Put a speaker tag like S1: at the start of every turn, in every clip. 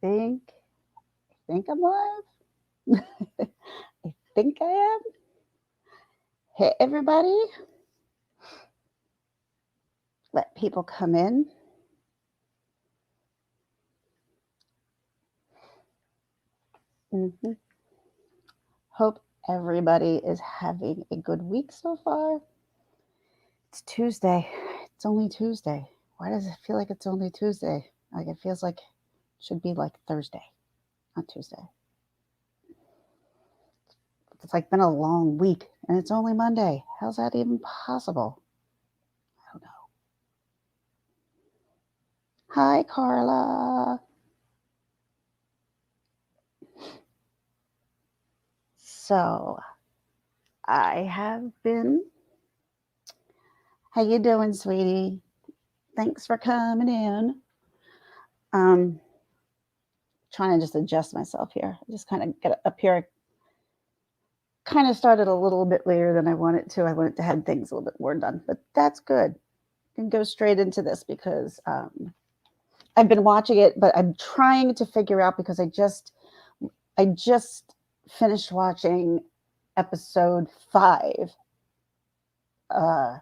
S1: think I'm live. I think I am. Hey, everybody. Let people come in. hmm Hope everybody is having a good week so far. It's Tuesday. It's only Tuesday. Why does it feel like it's only Tuesday? Like it feels like it should be like Thursday, not Tuesday. It's like been a long week and it's only Monday. How's that even possible? I don't know. Hi, Carla. So I have been. How you doing, sweetie? Thanks for coming in. Um, Trying to just adjust myself here. Just kind of get up here. Kind of started a little bit later than I wanted to. I wanted to have things a little bit more done, but that's good. And go straight into this because I've been watching it, but I'm trying to figure out because I just finished watching episode 5 uh,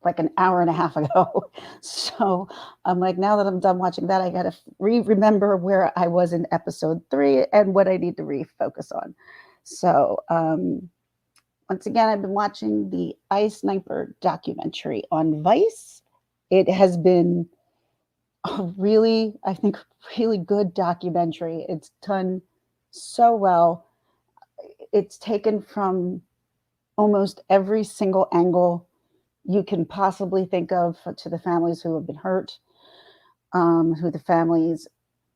S1: like an hour and a half ago. So I'm like, now that I'm done watching that, I got to remember where I was in episode 3 and what I need to refocus on. So once again, I've been watching the iSniper documentary on Vice. It has been a really, I think, really good documentary. It's done so well. It's taken from almost every single angle you can possibly think of to the families who have been hurt, who the families,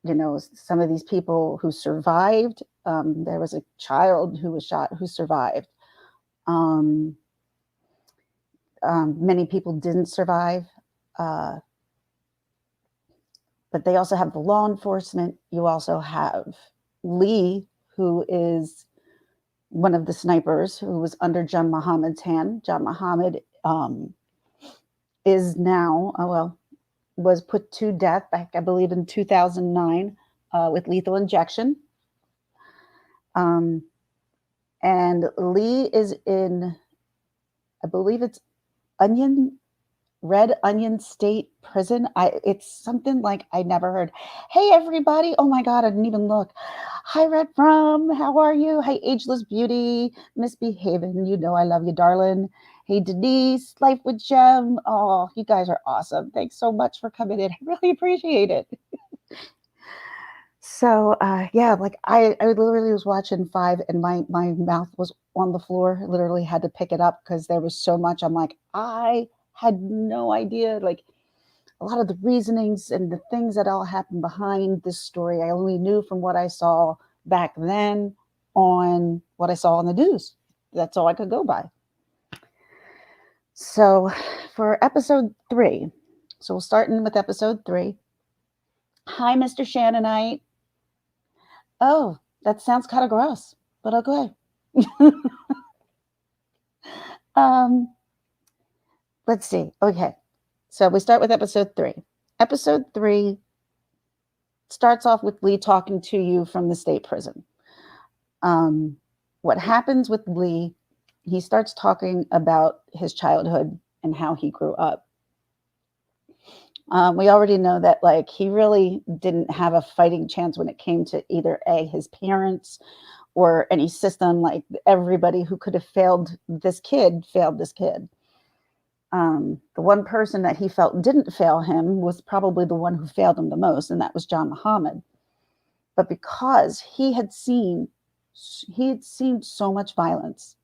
S1: some of these people who survived. There was a child who was shot who survived. Um, Many people didn't survive, uh, but they also have the law enforcement. You also have Lee, who is one of the snipers who was under John Muhammad's hand. John Muhammad is now, was put to death back, I believe, in 2009 with lethal injection. Um, and Lee is in, I believe it's Red Onion State Prison. It's something like I never heard. Hey, everybody. Oh my God, I didn't even look. Hi, Red From. How are you? Hey, Ageless Beauty, Misbehaving. You know I love you, darling. Hey, Denise, Life with Gem. Oh, you guys are awesome. Thanks so much for coming in. I really appreciate it. So yeah, like I literally was watching 5 and my mouth was on the floor. I literally had to pick it up because there was so much. I'm like, I had no idea. Like a lot of the reasonings and the things that all happened behind this story, I only knew from what I saw back then on what I saw on the news. That's all I could go by. So for episode 3, so we'll start in with episode 3. Hi, Mr. Shannonite. Oh, that sounds kind of gross, but okay. um, let's see. Okay. So we start with episode 3. Episode 3 starts off with Lee talking to you from the state prison. What happens with Lee, he starts talking about his childhood and how he grew up. We already know that like he really didn't have a fighting chance when it came to either his parents or any system. Like everybody who could have failed this kid failed this kid. The one person that he felt didn't fail him was probably the one who failed him the most, and that was John Muhammad. But because he had seen so much violence,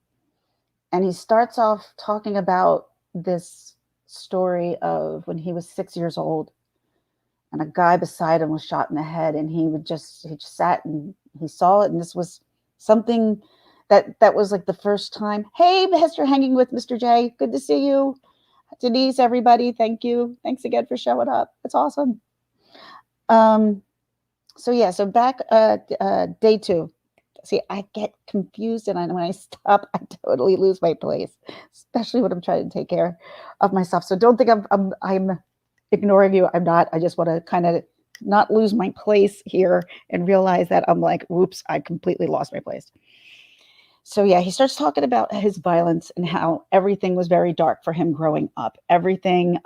S1: and he starts off talking about this story of when he was 6 years old and a guy beside him was shot in the head, and he just sat and he saw it, and this was something that was like the first time. Hey, Mr. Hanging with Mr. J, good to see you. Denise, everybody, thank you. Thanks again for showing up. It's awesome. So yeah, so back day 2. See, I get confused, and when I stop, I totally lose my place, especially when I'm trying to take care of myself. So don't think I'm ignoring you. I'm not. I just want to kind of not lose my place here and realize that I'm like, whoops, I completely lost my place. So yeah, he starts talking about his violence and how everything was very dark for him growing up. Everything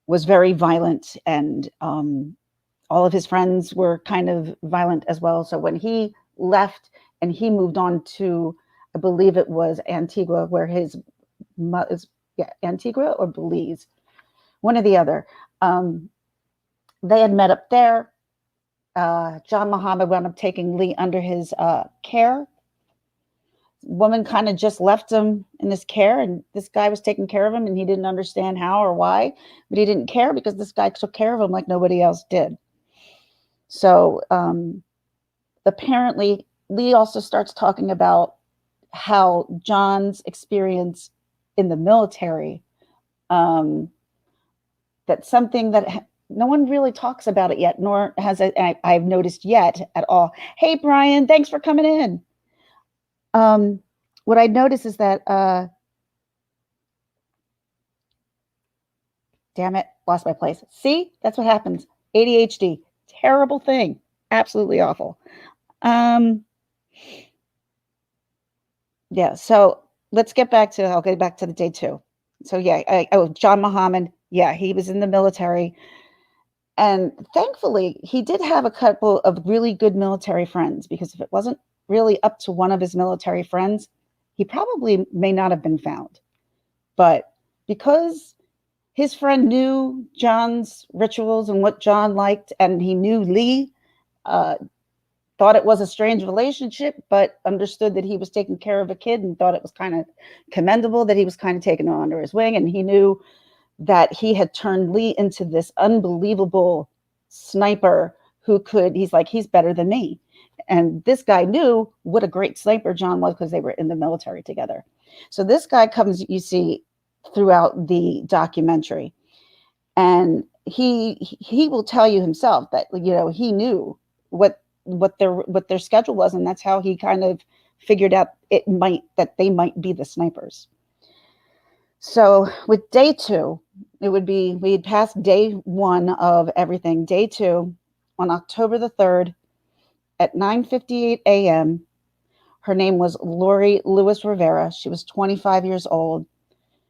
S1: was very violent, and all of his friends were kind of violent as well. So when he left and he moved on to, I believe it was Antigua, where his mother, yeah, Antigua or Belize, one or the other. They had met up there. John Muhammad wound up taking Lee under his care. Woman kind of just left him in his care, and this guy was taking care of him, and he didn't understand how or why, but he didn't care because this guy took care of him like nobody else did. So apparently, Lee also starts talking about how John's experience in the military, that's something that no one really talks about it yet, nor has I've noticed yet at all. Hey, Brian, thanks for coming in. What I noticed is that, damn it, lost my place. See, that's what happens. ADHD, terrible thing, absolutely awful. Yeah, so let's get back to, I'll get back to the day 2. So yeah, John Muhammad, yeah, he was in the military. And thankfully, he did have a couple of really good military friends, because if it wasn't really up to one of his military friends, he probably may not have been found. But because his friend knew John's rituals and what John liked, and he knew Lee, thought it was a strange relationship, but understood that he was taking care of a kid and thought it was kind of commendable that he was kind of taking him under his wing. And he knew that he had turned Lee into this unbelievable sniper who could, he's like, he's better than me. And this guy knew what a great sniper John was because they were in the military together. So this guy comes, you see, throughout the documentary, and he will tell you himself that, you know, he knew what their schedule was, and that's how he kind of figured out that they might be the snipers. So with day 2, it would be, we had passed day 1 of everything. Day 2, on October the 3rd at 9:58 a.m., her name was Lori Lewis Rivera. She was 25 years old.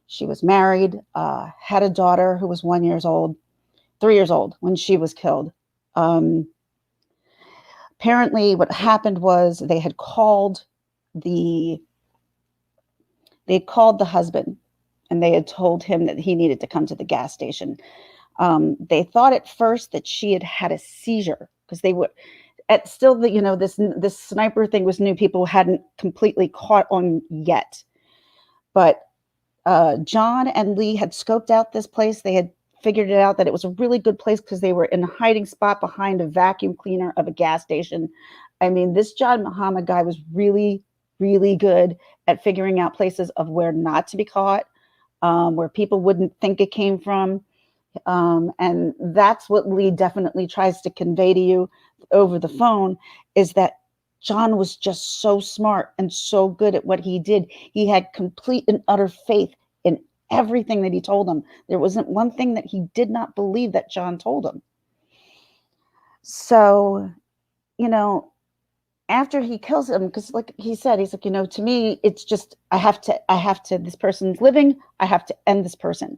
S1: She was married, had a daughter who was 3 years old when she was killed. Apparently what happened was they called the husband, and they had told him that he needed to come to the gas station. They thought at first that she had a seizure, because they were still the, you know, this sniper thing was new. People hadn't completely caught on yet. But John and Lee had scoped out this place. They had figured it out that it was a really good place because they were in a hiding spot behind a vacuum cleaner of a gas station. I mean, this John Muhammad guy was really, really good at figuring out places of where not to be caught, where people wouldn't think it came from. And that's what Lee definitely tries to convey to you over the phone, is that John was just so smart and so good at what he did. He had complete and utter faith in everything that he told him. There wasn't one thing that he did not believe that John told him. So, you know, after he kills him, because like he said, he's like, you know, to me, it's just, I have to, this person's living, I have to end this person.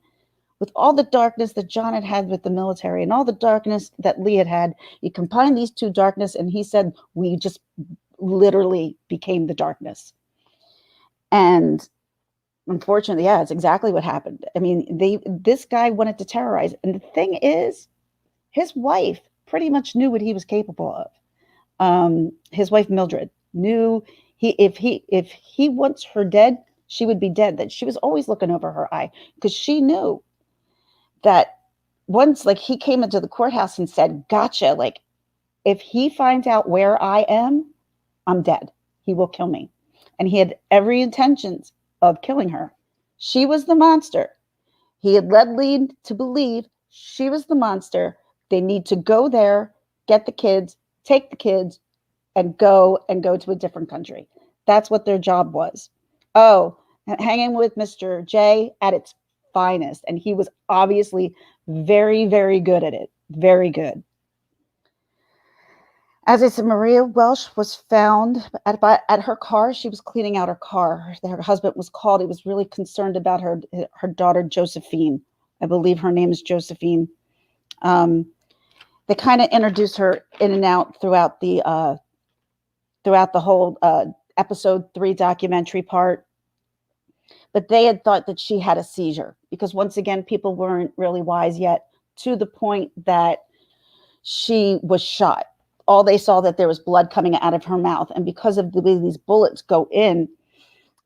S1: With all the darkness that John had had with the military and all the darkness that Lee had had, you combine these two darkness, and he said, we just literally became the darkness. And unfortunately, yeah, it's exactly what happened. I mean, this guy wanted to terrorize. And the thing is, his wife pretty much knew what he was capable of. His wife, Mildred, knew if he wants her dead, she would be dead. That she was always looking over her eye, because she knew that once, like, he came into the courthouse and said, gotcha, like, if he finds out where I am, I'm dead. He will kill me. And he had every intentions of killing her. She was the monster. He had led Lee to believe she was the monster. They need to go there, get the kids, take the kids, and go to a different country. That's what their job was. Oh, hanging with Mr. J at its finest. And he was obviously very, very good at it. Very good. As I said, Maria Welsh was found at her car. She was cleaning out her car. Her husband was called. He was really concerned about her daughter, Josephine. I believe her name is Josephine. Um, they kind of introduce her in and out throughout the whole episode 3 documentary part. But they had thought that she had a seizure because, once again, people weren't really wise yet, to the point that she was shot. All they saw that there was blood coming out of her mouth, and because of the way these bullets go in,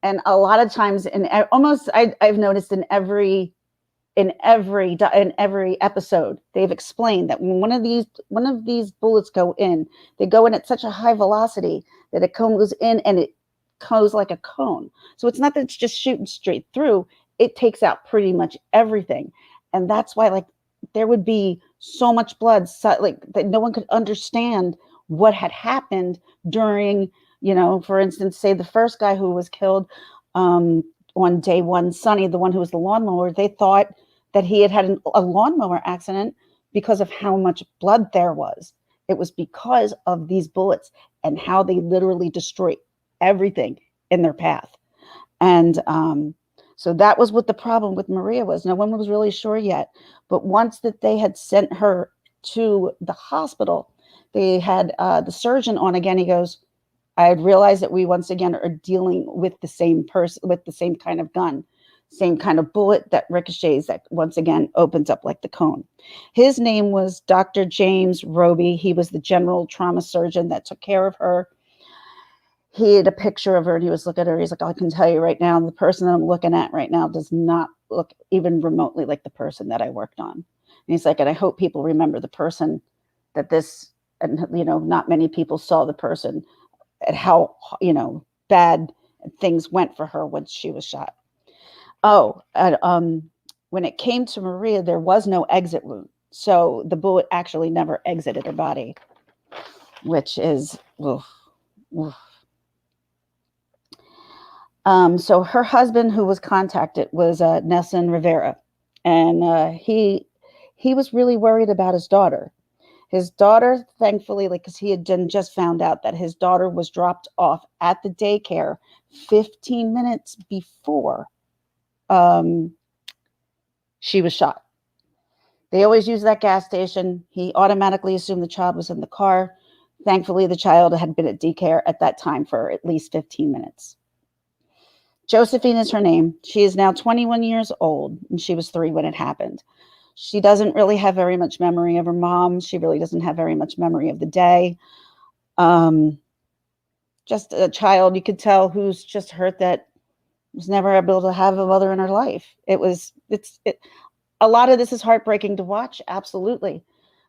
S1: and a lot of times I've noticed in every episode they've explained that when one of these bullets go in, they go in at such a high velocity that it goes in and it goes like a cone. So it's not that it's just shooting straight through, it takes out pretty much everything. And that's why, like, there would be so much blood, like, that no one could understand what had happened during, for instance, say the first guy who was killed on day one, Sonny, the one who was the lawnmower. They thought that he had a lawnmower accident because of how much blood there was. It was because of these bullets and how they literally destroy everything in their path. And so that was what the problem with Maria was. No one was really sure yet. But once that they had sent her to the hospital, they had the surgeon on again. He goes, I had realized that we once again are dealing with the same person, with the same kind of gun, same kind of bullet that ricochets, that once again opens up like the cone. His name was Dr. James Roby. He was the general trauma surgeon that took care of her. He had a picture of her and he was looking at her. He's like, I can tell you right now, the person that I'm looking at right now does not look even remotely like the person that I worked on. And he's like, and I hope people remember the person that this, and not many people saw the person and how, bad things went for her when she was shot. Oh, when it came to Maria, there was no exit wound. So the bullet actually never exited her body, which is, oof, oof. So her husband, who was contacted, was Nelson Rivera, and he was really worried about his daughter. His daughter, thankfully, because he had just found out that his daughter was dropped off at the daycare 15 minutes before she was shot. They always use that gas station. He automatically assumed the child was in the car. Thankfully, the child had been at daycare at that time for at least 15 minutes. Josephine is her name. She is now 21 years old, and she was 3 when it happened. She doesn't really have very much memory of her mom. She really doesn't have very much memory of the day. Just a child, you could tell, who's just hurt that was never able to have a mother in her life. A lot of this is heartbreaking to watch, absolutely.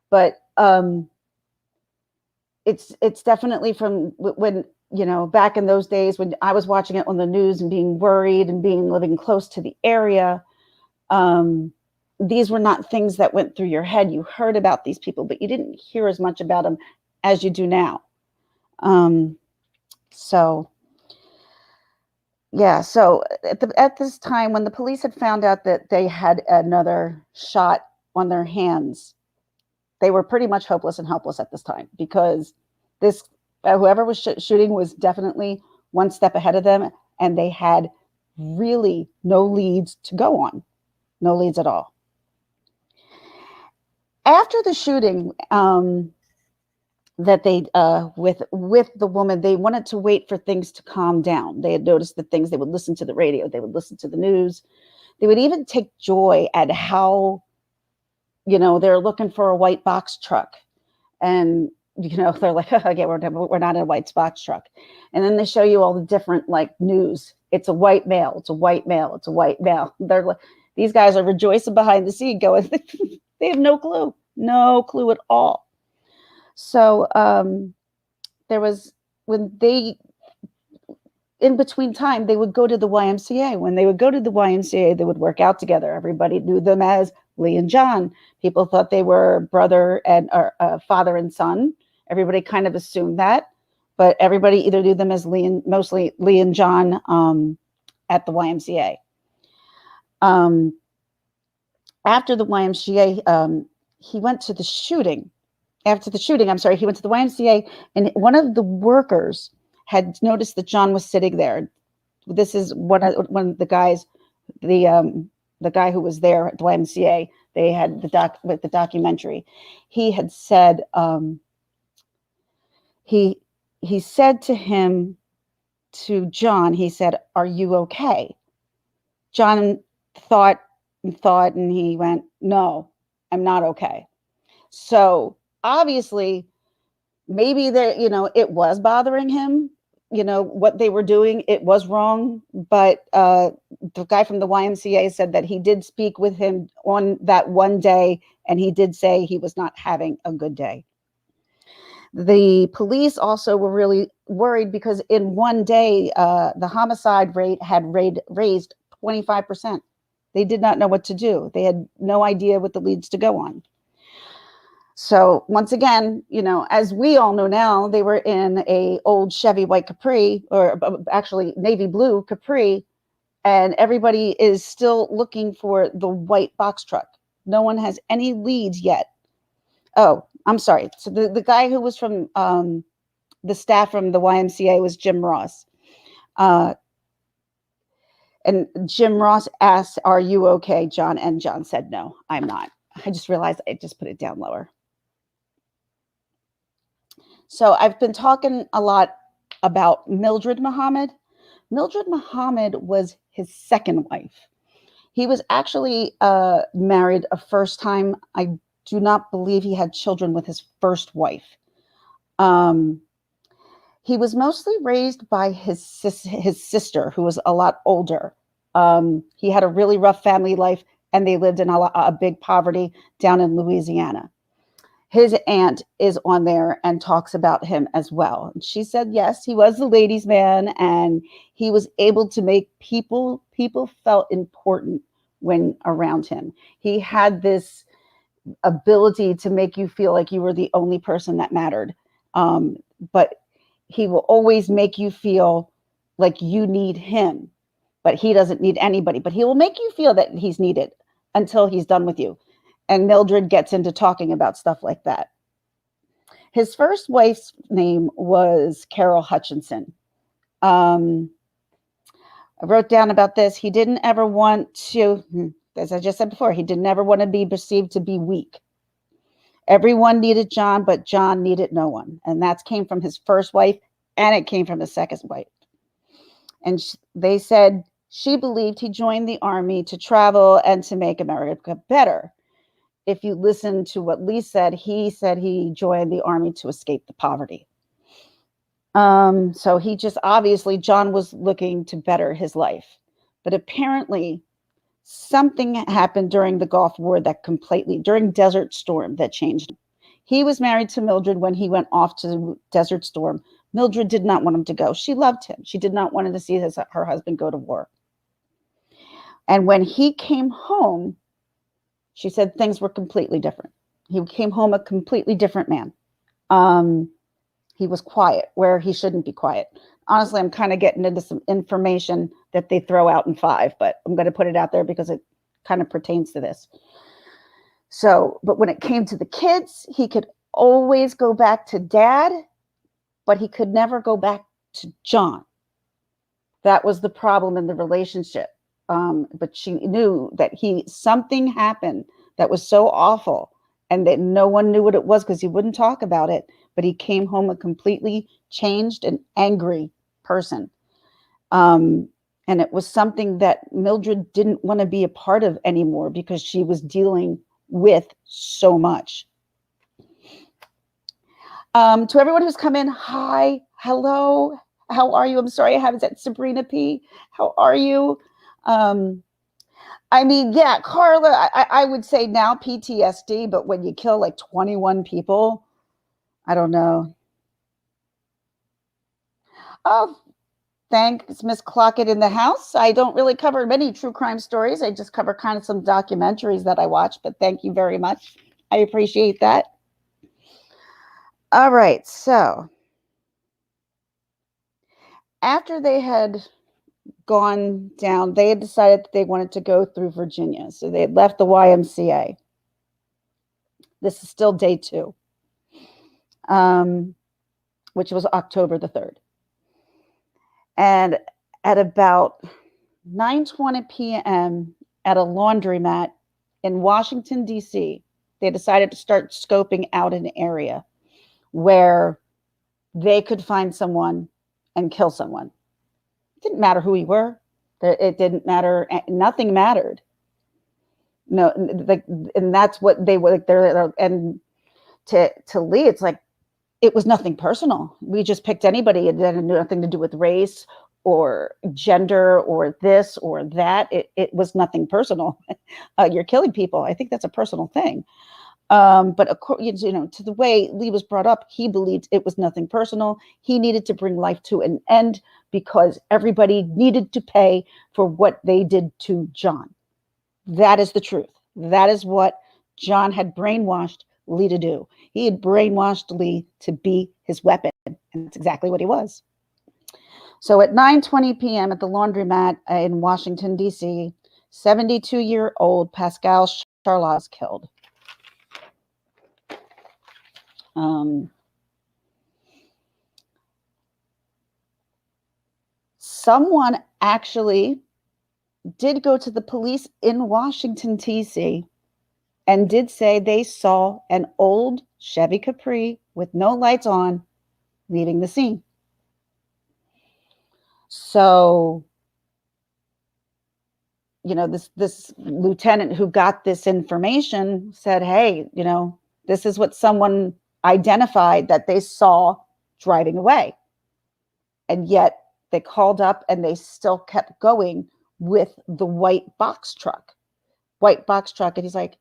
S1: But it's definitely from when, back in those days when I was watching it on the news and being worried and living close to the area. These were not things that went through your head. You heard about these people, but you didn't hear as much about them as you do now. So at this time, when the police had found out that they had another shot on their hands, they were pretty much hopeless and helpless at this time, because this whoever was shooting was definitely one step ahead of them, and they had really no leads to go on, no leads at all. After the shooting, that they with the woman, they wanted to wait for things to calm down. They had noticed that they would listen to the radio, they would listen to the news, they would even take joy at how, they're looking for a white box truck, and they're like, oh, yeah, we're not in a white box truck, and then they show you all the different news. It's a white male, it's a white male, it's a white male. They're like, these guys are rejoicing behind the scene, going, they have no clue at all. So there was, when they, in between time, they would go to the YMCA. When they would go to the YMCA, they would work out together. Everybody knew them as Lee and John. People thought they were brother and father and son. Everybody kind of assumed that, but everybody either knew them as mostly Lee and John at the YMCA. After the YMCA, he went to the shooting. After the shooting, I'm sorry, he went to the YMCA, and one of the workers had noticed that John was sitting there. This is one of the guys, the guy who was there at the YMCA. They had the documentary. He had said he said to John, he said, "Are you okay?" John thought and thought, and he went, "No, I'm not okay." So obviously, maybe it was bothering him. What they were doing, it was wrong. But the guy from the YMCA said that he did speak with him on that one day, and he did say he was not having a good day. The police also were really worried because in one day, the homicide rate had raised 25%. They did not know what to do. They had no idea what the leads to go on. So once again, as we all know now, they were in a old Chevy white Capri, or actually navy blue Capri, and everybody is still looking for the white box truck. No one has any leads yet. Oh, I'm sorry. So the guy who was from the staff from the YMCA was Jim Ross. And Jim Ross asked, "Are you okay, John?" And John said, "No, I'm not." I just realized I just put it down lower. So I've been talking a lot about Mildred Muhammad. Mildred Muhammad was his second wife. He was actually married a first time. I do not believe he had children with his first wife. He was mostly raised by his sister, who was a lot older. He had a really rough family life, and they lived in a big poverty down in Louisiana. His aunt is on there and talks about him as well. She said, yes, he was the ladies' man, and he was able to make people felt important when around him. He had this ability to make you feel like you were the only person that mattered. But he will always make you feel like you need him, but he doesn't need anybody. But he will make you feel that he's needed until he's done with you. And Mildred gets into talking about stuff like that. His first wife's name was Carol Hutchinson. I wrote down about this. He didn't ever want to, as I just said before, he didn't ever want to be perceived to be weak. Everyone needed John, but John needed no one. And that came from his first wife, and it came from his second wife. And they said she believed he joined the army to travel and to make America better. If you listen to what Lee said he joined the army to escape the poverty. So he just, obviously, John was looking to better his life. But apparently something happened during the Gulf War during Desert Storm, that changed him. He was married to Mildred when he went off to Desert Storm. Mildred did not want him to go. She loved him. She did not want to see her husband go to war. And when he came home, she said things were completely different. He came home a completely different man. He was quiet where he shouldn't be quiet. Honestly, I'm kind of getting into some information that they throw out in 5, but I'm going to put it out there because it kind of pertains to this. So, but when it came to the kids, he could always go back to Dad, but he could never go back to John. That was the problem in the relationship. But she knew that something happened that was so awful, and that no one knew what it was because he wouldn't talk about it. But he came home a completely changed and angry person. And it was something that Mildred didn't want to be a part of anymore because she was dealing with so much. To everyone who's come in, hi, hello, how are you? I'm sorry I haven't said Sabrina P. How are you? I mean, yeah, Carla, I would say now PTSD, but when you kill like 21 people, I don't know. Oh, thanks, Miss Clockett in the house. I don't really cover many true crime stories. I just cover kind of some documentaries that I watch, but thank you very much. I appreciate that. All right, so after they had gone down, they had decided that they wanted to go through Virginia. So they had left the YMCA. This is still day 2, which was October the 3rd. And at about 9:20 p.m. at a laundromat in Washington, D.C., they decided to start scoping out an area where they could find someone and kill someone. It didn't matter who we were. It didn't matter. Nothing mattered. No, like, and that's what they were like. And to Lee, it's like, it was nothing personal. We just picked anybody. It had nothing to do with race or gender or this or that. It was nothing personal. You're killing people. I think that's a personal thing. But to the way Lee was brought up, he believed it was nothing personal. He needed to bring life to an end because everybody needed to pay for what they did to John. That is the truth. That is what John had brainwashed Lee to do. He had brainwashed Lee to be his weapon, and that's exactly what he was. So at 9:20 p.m. at the laundromat in Washington, D.C., 72-year-old Pascal Charlat was killed. Someone actually did go to the police in Washington, D.C., and did say they saw an old Chevy Capri with no lights on leaving the scene. So, this lieutenant who got this information said, hey, this is what someone identified that they saw driving away. And yet they called up and they still kept going with the white box truck. And he's like,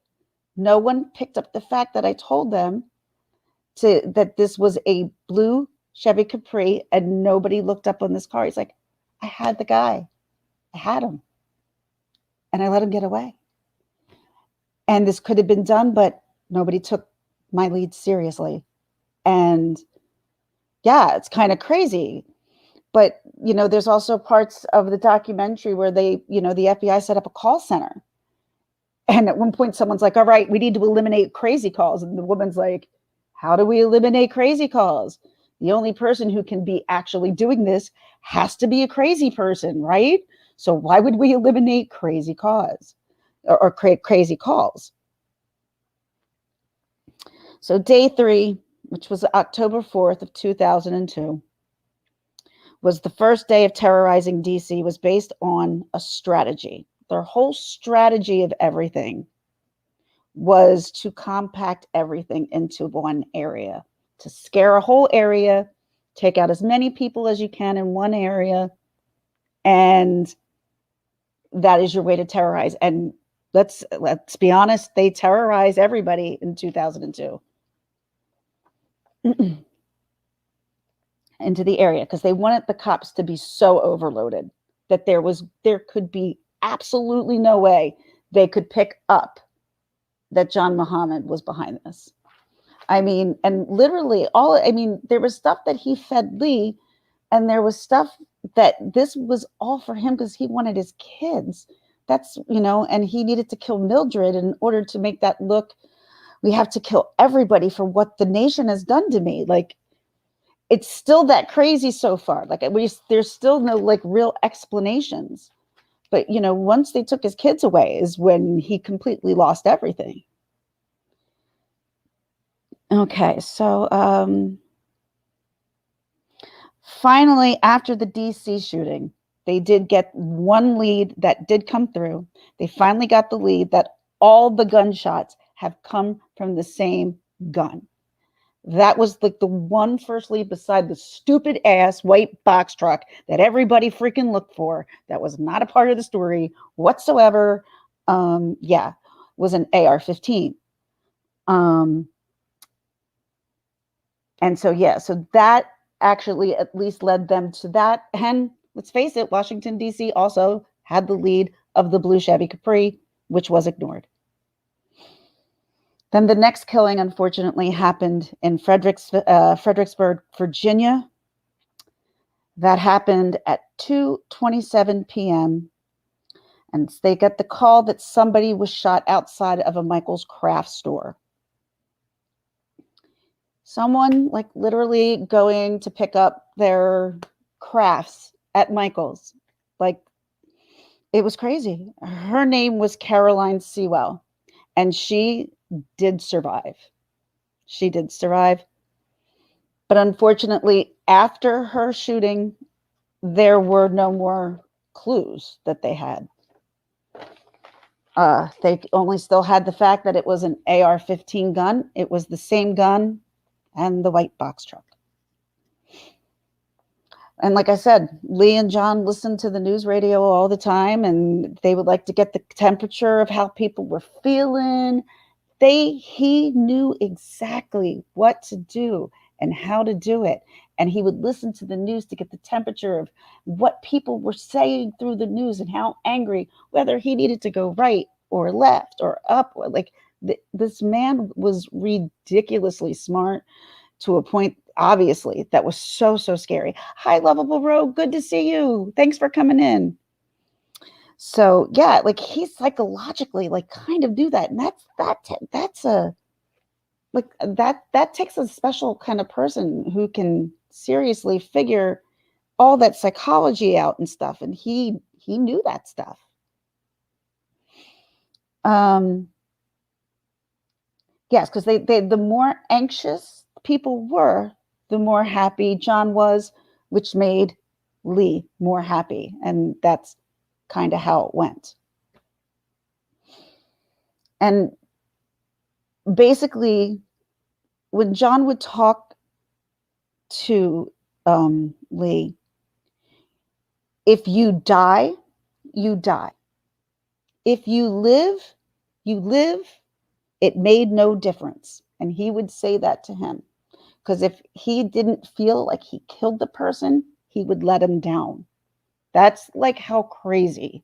S1: no one picked up the fact that I told them that this was a blue Chevy Capri, and nobody looked up on this car. He's like, I had the guy. I had him. And I let him get away. And this could have been done, but nobody took my lead seriously. And yeah, it's kind of crazy. But, there's also parts of the documentary where the FBI set up a call center. And at one point, someone's like, all right, we need to eliminate crazy calls. And the woman's like, how do we eliminate crazy calls? The only person who can be actually doing this has to be a crazy person, right? So why would we eliminate crazy calls or crazy calls? So day 3, which was October 4th of 2002, was the first day of terrorizing DC, was based on a strategy. Their whole strategy of everything was to compact everything into one area, to scare a whole area, take out as many people as you can in one area, and that is your way to terrorize. And let's be honest, they terrorized everybody in 2002 into the area because they wanted the cops to be so overloaded that there could be absolutely no way they could pick up that John Muhammad was behind this. I mean, and literally there was stuff that he fed Lee, and there was stuff that this was all for him because he wanted his kids. That's, and he needed to kill Mildred in order to make that look, we have to kill everybody for what the nation has done to me. Like, it's still that crazy so far. Like, there's still no real explanations. But, once they took his kids away is when he completely lost everything. Okay, so finally, after the DC shooting, they did get one lead that did come through. They finally got the lead that all the gunshots have come from the same gun. That was the one first lead beside the stupid ass white box truck that everybody freaking looked for. That was not a part of the story whatsoever. Was an AR-15. And so that actually at least led them to that. And let's face it, Washington, D.C. also had the lead of the blue Chevy Capri, which was ignored. Then the next killing, unfortunately, happened in Fredericksburg, Virginia. That happened at 2:27 p.m. And they got the call that somebody was shot outside of a Michael's craft store. Someone like literally going to pick up their crafts at Michael's. Like, it was crazy. Her name was Caroline Sewell, and she did survive. She did survive. But unfortunately, after her shooting, there were no more clues that they had. They only still had the fact that it was an AR-15 gun. It was the same gun and the white box truck. And like I said, Lee and John listened to the news radio all the time, and they would like to get the temperature of how people were feeling. He knew exactly what to do and how to do it. And he would listen to the news to get the temperature of what people were saying through the news and how angry, whether he needed to go right or left or up. Or like this man was ridiculously smart to a point, obviously, that was so, so scary. Hi, Lovable Rogue. Good to see you. Thanks for coming in. So yeah, like he psychologically like kind of do that. And that's a like that takes a special kind of person who can seriously figure all that psychology out and stuff. And he knew that stuff. Yes, because they the more anxious people were, the more happy John was, which made Lee more happy. And that's kind of how it went. And basically, when John would talk to Lee, if you die, you die. If you live, you live. It made no difference. And he would say that to him. Because if he didn't feel like he killed the person, he would let him down. That's like how crazy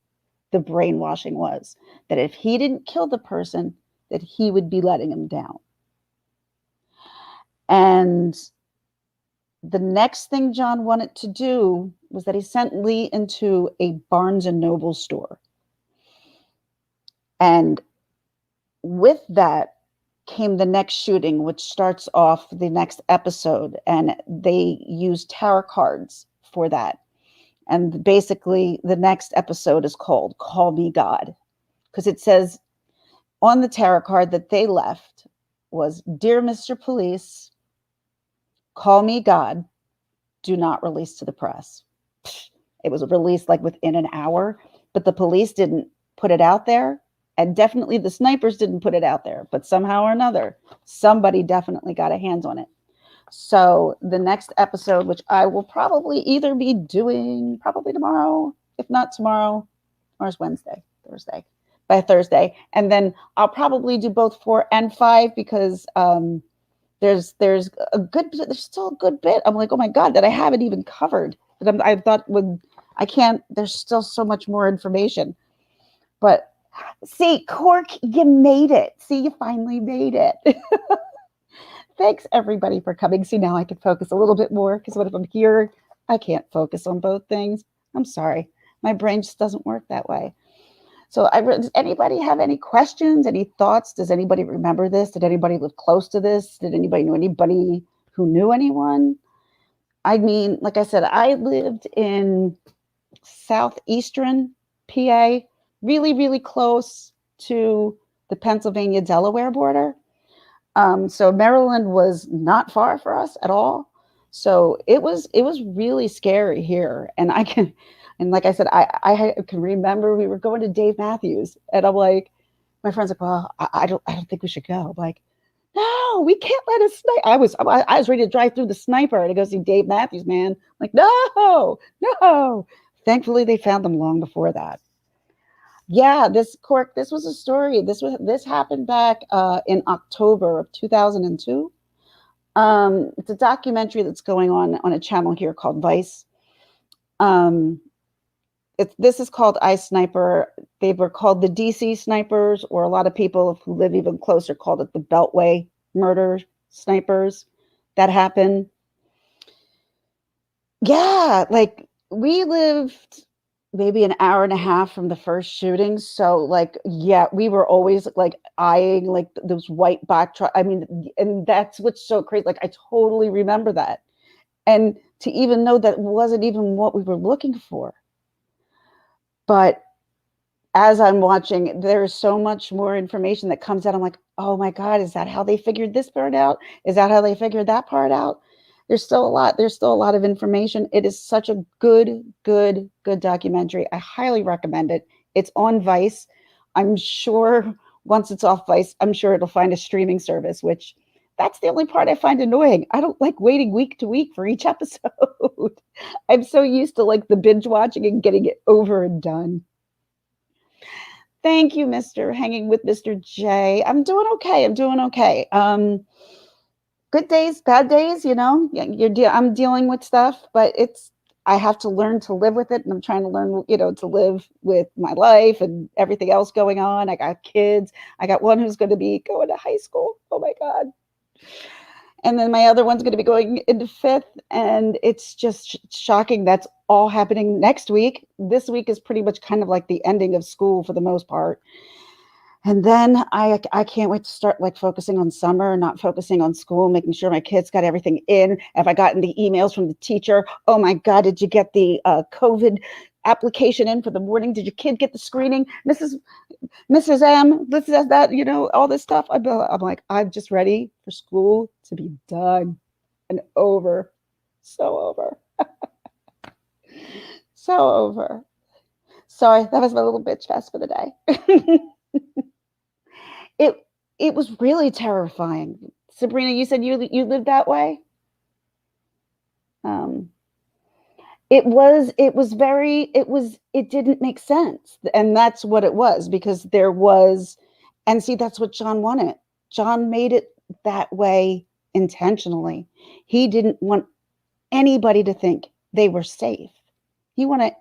S1: the brainwashing was. That if he didn't kill the person, that he would be letting him down. And the next thing John wanted to do was that he sent Lee into a Barnes and Noble store. And with that came the next shooting, which starts off the next episode. And they used tarot cards for that. And basically, the next episode is called Call Me God. Because it says on the tarot card that they left was, Dear Mr. Police, call me God. Do not release to the press. It was released like within an hour, but the police didn't put it out there. And definitely the snipers didn't put it out there, but somehow or another, somebody definitely got a hands on it. So the next episode, which I will probably either be doing probably tomorrow, if not tomorrow, or it's Thursday, by Thursday. And then I'll probably do both 4 and 5 because there's still a good bit. I'm like, oh my God, that I haven't even covered. That I thought there's still so much more information. But see, Cork, you made it. See, you finally made it. Thanks, everybody, for coming. See, now I can focus a little bit more because what if I'm here? I can't focus on both things. I'm sorry. My brain just doesn't work that way. So does anybody have any questions, any thoughts? Does anybody remember this? Did anybody live close to this? Did anybody know anybody who knew anyone? I mean, like I said, I lived in southeastern PA, really, really close to the Pennsylvania-Delaware border. So Maryland was not far for us at all. So it was really scary here. And like I said, I can remember we were going to Dave Matthews, and I'm like, my friend's like, well, I don't think we should go. I'm like, no, we can't let a sniper. I was ready to drive through the sniper to go see Dave Matthews, man. I'm like, no. Thankfully, they found them long before that. Yeah, this was a story. This happened back in October of 2002. It's a documentary that's going on a channel here called Vice. This is called Ice Sniper. They were called the DC snipers, or a lot of people who live even closer called it the Beltway murder snipers that happened. Yeah, like we lived maybe an hour and a half from the first shooting. So like, yeah, we were always like eyeing like those white back truck. I mean, and that's what's so crazy. Like I totally remember that. And to even know that wasn't even what we were looking for. But as I'm watching, there's so much more information that comes out. I'm like, oh my God, is that how they figured this part out? Is that how they figured that part out? There's still a lot of information. It is such a good documentary. I highly recommend it. It's on Vice. I'm sure once it's off Vice, I'm sure it'll find a streaming service, which that's the only part I find annoying. I don't like waiting week to week for each episode. I'm so used to like the binge watching and getting it over and done. Thank you, Mr. Hanging with Mr. J. I'm doing okay. I'm doing okay. Good days, bad days, you know. I'm dealing with stuff, but I have to learn to live with it, and I'm trying to learn, you know, to live with my life and everything else going on. I got kids. I got one who's going to be going to high school. Oh my God. And then my other one's going to be going into fifth, and it's just shocking. That's all happening next week. This week is pretty much kind of like the ending of school for the most part. And then I can't wait to start like focusing on summer, not focusing on school, making sure my kids got everything in. Have I gotten the emails from the teacher? Oh my God, did you get the COVID application in for the morning? Did your kid get the screening? Mrs. M, this is that, you know, all this stuff. I'm like, I'm just ready for school to be done and over. So over. So over. Sorry, that was my little bitch fest for the day. It it was really terrifying. Sabrina, you said you lived that way? Um, it didn't make sense. And that's what it was because there was, and see, that's what John wanted. John made it that way intentionally. He didn't want anybody to think they were safe. He wanted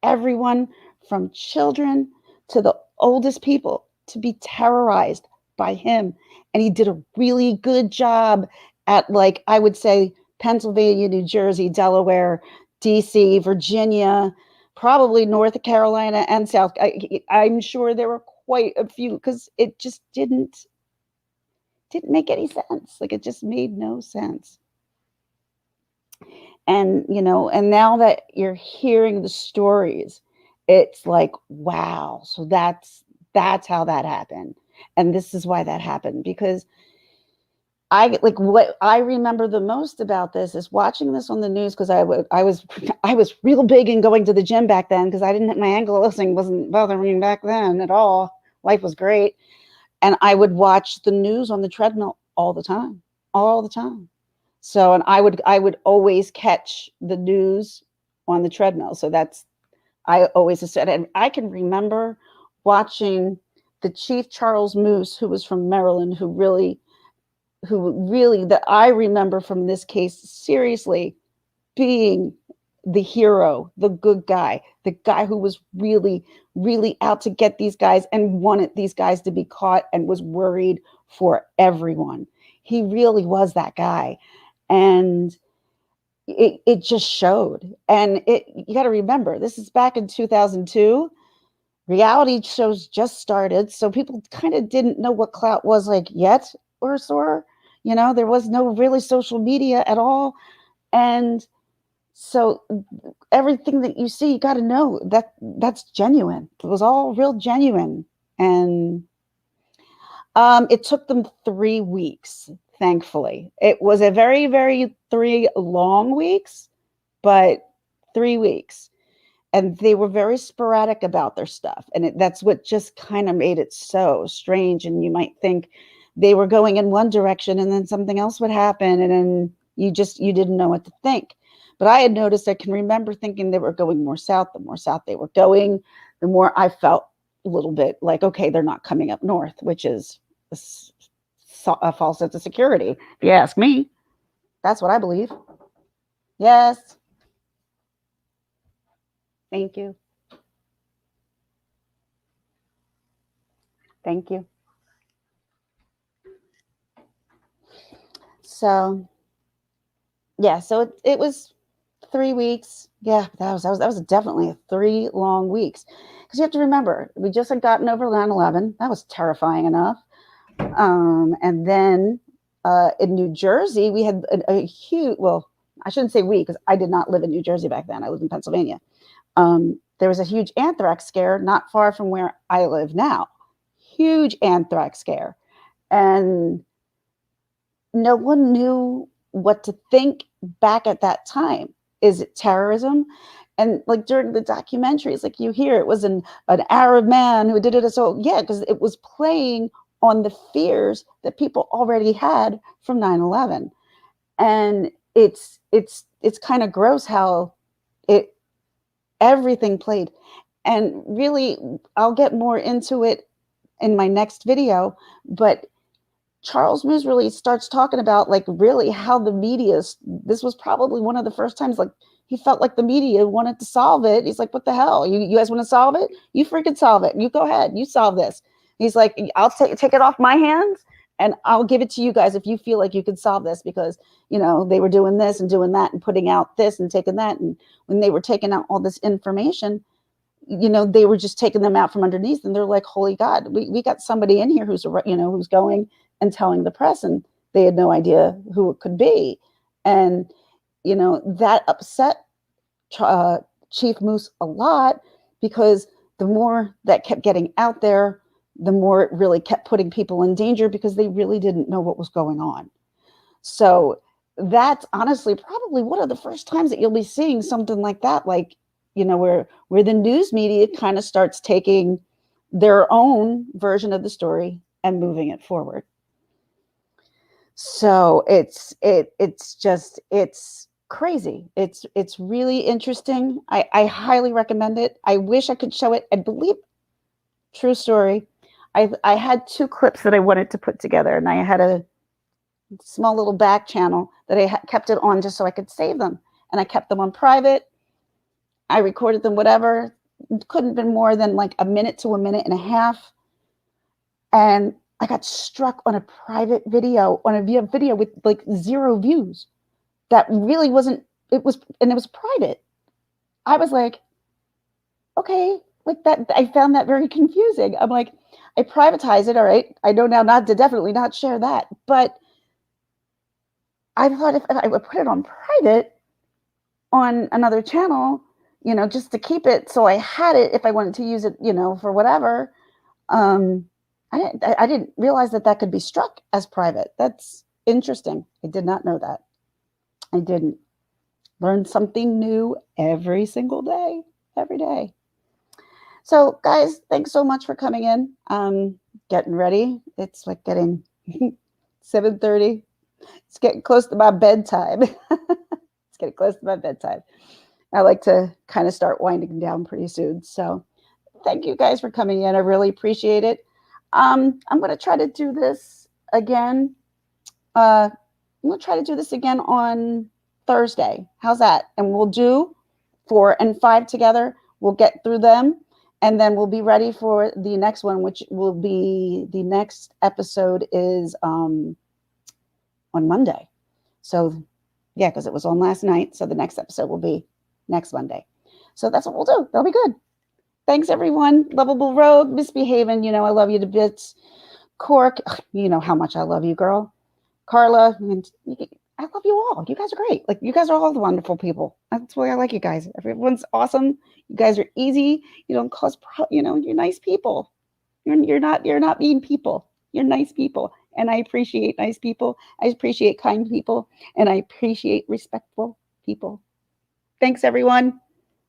S1: everyone from children to the oldest people to be terrorized by him. And he did a really good job at, like, I would say, Pennsylvania, New Jersey, Delaware, DC, Virginia, probably North Carolina and South. I'm sure there were quite a few because it just didn't make any sense. Like it just made no sense. And you know, and now that you're hearing the stories, it's like, wow, so that's how that happened, and this is why that happened. Because what I remember the most about this is watching this on the news, because I was real big in going to the gym back then, because I didn't, my ankylosing wasn't bothering me back then at all. Life was great. And I would watch the news on the treadmill all the time. So, and I would always catch the news on the treadmill. So I always said, and I can remember watching the Chief Charles Moose, who was from Maryland, who really, that I remember from this case seriously being the hero, the good guy, the guy who was really out to get these guys and wanted these guys to be caught and was worried for everyone. He really was that guy. And it just showed. And you got to remember, this is back in 2002. Reality shows just started, so people kind of didn't know what clout was like yet, or so. You know, there was no really social media at all. And so everything that you see, you got to know that that's genuine. It was all real genuine. And it took them 3 weeks, thankfully. It was a very 3 long weeks, but 3 weeks. And they were very sporadic about their stuff. And that's what just kind of made it so strange. And you might think they were going in one direction and then something else would happen. And then you didn't know what to think. But I had noticed, I can remember thinking they were going more south. The more south they were going, the more I felt a little bit like, okay, they're not coming up north, which is a false sense of security. If you ask me, that's what I believe. Yes. Thank you. Thank you. So, yeah, so it was 3 weeks. Yeah, that was definitely 3 long weeks. Because you have to remember, we just had gotten over 9/11. That was terrifying enough. And then in New Jersey, we had a huge, well, I shouldn't say we, because I did not live in New Jersey back then. I lived in Pennsylvania. There was a huge anthrax scare not far from where I live now. Huge anthrax scare. And no one knew what to think back at that time. Is it terrorism? And like during the documentaries, like you hear it was an Arab man who did it. So yeah, because it was playing on the fears that people already had from 9/11. And it's kind of gross how it everything played. And really, I'll get more into it in my next video, but Charles Moose really starts talking about like really how the media, this was probably one of the first times like he felt like the media wanted to solve it. He's like, what the hell? You guys want to solve it? You freaking solve it. You go ahead. You solve this. He's like, I'll take it off my hands and I'll give it to you guys if you feel like you could solve this, because, you know, they were doing this and doing that and putting out this and taking that. And when they were taking out all this information, you know, they were just taking them out from underneath, and they're like, holy God, we got somebody in here who's, you know, who's going and telling the press, and they had no idea who it could be. And, you know, that upset Chief Moose a lot, because the more that kept getting out there, the more it really kept putting people in danger, because they really didn't know what was going on. So that's honestly probably one of the first times that you'll be seeing something like that, like, you know, where the news media kind of starts taking their own version of the story and moving it forward. So it's crazy. It's really interesting. I highly recommend it. I wish I could show it. I believe, true story, I had 2 clips that I wanted to put together, and I had a small little back channel that I kept it on just so I could save them, and I kept them on private. I recorded them, whatever. It couldn't have been more than like a minute to a minute and a half. And I got struck on a private video, on a video with like 0 views. That really wasn't, it was private. I was like, okay, like that, I found that very confusing. I'm like, I privatize it, all right. I know now not to definitely not share that. But I thought if I would put it on private on another channel, you know, just to keep it so I had it if I wanted to use it, you know, for whatever. I didn't realize that that could be struck as private. That's interesting. I did not know that. I didn't. Learn something new every single day, every day. So guys, thanks so much for coming in. Getting ready. It's like getting 7:30. It's getting close to my bedtime. It's getting close to my bedtime. I like to kind of start winding down pretty soon. So thank you guys for coming in. I really appreciate it. I'm going to try to do this again. I'm going to try to do this again on Thursday. How's that? And we'll do 4 and 5 together. We'll get through them, and then we'll be ready for the next one, which will be, the next episode is on Monday. So yeah, because it was on last night. So the next episode will be next Monday. So that's what we'll do. That'll be good. Thanks, everyone. Lovable Rogue, Misbehaving. You know, I love you to bits. Cork, you know how much I love you, girl. Carla, I love you all. You guys are great. Like, you guys are all the wonderful people. That's why I like you guys. Everyone's awesome. You guys are easy. You don't cause, you know, you're nice people. You're not mean people. You're nice people. And I appreciate nice people. I appreciate kind people. And I appreciate respectful people. Thanks, everyone.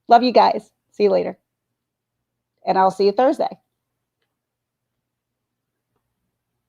S1: Love you guys. See you later. And I'll see you Thursday.